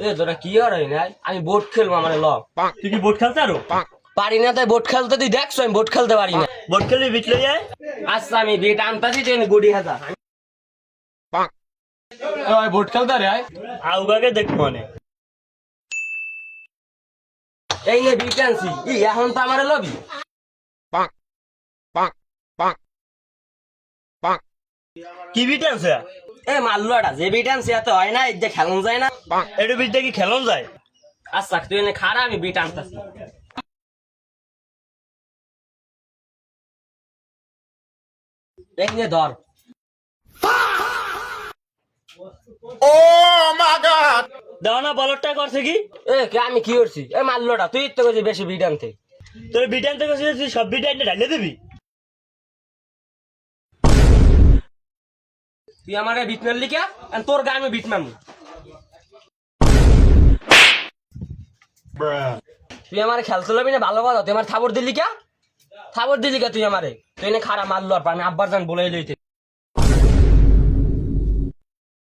এ তোরা কি আর হয় নাই আমি বোট খেলবো আমার ল তুই কি বোট খেলতে আরো পারি না তাই বোট খেলতে তুই দেখছো আমি বোট খেলতে পারি না বোট খেলবি বিচলে যায় আচ্ছা আমি বিট আনতাছি তুই গুড়ি হাজা বোট খেলতে রে আউগাকে দেখ মনে এই নে বিট আনছি এখন তো আমার লবি কি বিট আছে এ মাল্লুয়াটা যে বিট আনছি এত হয় না এই যে খেলন যায় না একটু বিটটা কি খেলন যায় আচ্ছা তুই এনে খারা আমি বিট আনতাছি এই নে ধর দাও না বলরটা করছে কি এ কে আমি কি করছি এ মাল্লুয়াটা তুই তো করছিস বেশি বিট আনতে তোর বিট আনতে করছিস তুই সব বিট আনতে ঢালে দিবি তুই আমার বিট মারলি কে তোর গায়ে আমি বিট মারবো তুই আমার খেলতে লবি না ভালো কথা তুই আমার থাবর দিলি কে তুই আমারে তুই এনে খারা মারলো আর আমি আব্বার জান বলে লইতে